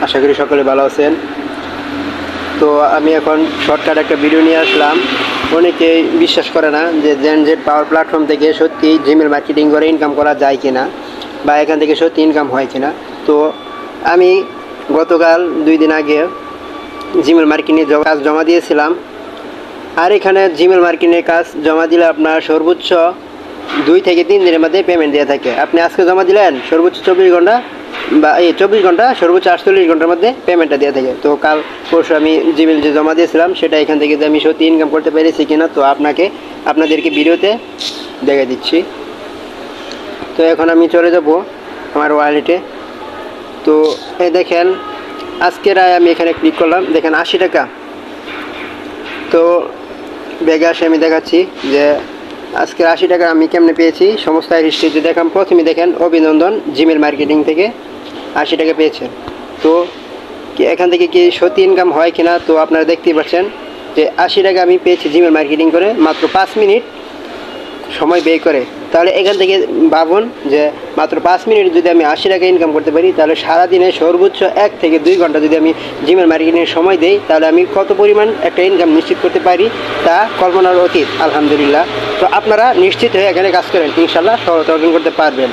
আশা করি সকলে ভালো আছেন। তো আমি এখন শর্টকাট একটা ভিডিও নিয়ে আসলাম। অনেকেই বিশ্বাস করে না যে জেনজেড পাওয়ার প্ল্যাটফর্ম থেকে সত্যি জিমেল মার্কেটিং করে ইনকাম করা যায় কিনা বা এখান থেকে সত্যি ইনকাম হয় কিনা। তো আমি গতকাল 2 দিন আগে জিমেল মার্কেটিংয়ে কাজ জমা দিয়েছিলাম। আর এখানে জিমেল মার্কেটিংয়ের কাজ জমা দিলে আপনার সর্বোচ্চ 2 থেকে 3 দিনের মধ্যে পেমেন্ট দিয়ে থাকে। আপনি আজকে জমা দিলেন, সর্বোচ্চ 24 ঘন্টা বা 24 ঘন্টা, সর্বোচ্চ 48 ঘন্টার মধ্যে পেমেন্টটা দিয়ে থাকে। তো কাল পরশু আমি জিমেল যে জমা দিয়েছিলাম সেটা এখান থেকে যে আমি সত্যি ইনকাম করতে পেরেছি কিনা, তো আপনাদেরকে ভিডিওতে দেখে দিচ্ছি। তো এখন আমি চলে যাব আমার ওয়ালেটে। তো এই দেখেন আজকের আয় আমি এখানে ক্লিক করলাম, দেখেন 80 টাকা। তো ব্যাগে আসে আমি দেখাচ্ছি যে আজকের 80 টাকা আমি কেমনে পেয়েছি। সমস্ত হিস্ট্রিতে দেখাম। প্রথমে দেখেন অভিনন্দন, জিমেল মার্কেটিং থেকে 80 টাকা পেয়েছেন। তো এখান থেকে কি সত্যি ইনকাম হয় কিনা, তো আপনারা দেখতেই পাচ্ছেন যে 80 টাকা আমি পেয়েছি জিমেল মার্কেটিং করে, মাত্র 5 মিনিট সময় ব্যয় করে। তাহলে এখান থেকে ভাবুন যে মাত্র 5 মিনিট যদি আমি 80 টাকা ইনকাম করতে পারি, তাহলে সারাদিনে সর্বোচ্চ 1 থেকে 2 ঘন্টা যদি আমি জিমেল মার্কেটিংয়ের সময় দেই, তাহলে আমি কত পরিমাণ একটা ইনকাম নিশ্চিত করতে পারি তা কল্পনার অতীত। আলহামদুলিল্লাহ। তো আপনারা নিশ্চিত হয়ে এখানে কাজ করেন, ইনশাল্লাহ সফলতা অর্জন করতে পারবেন।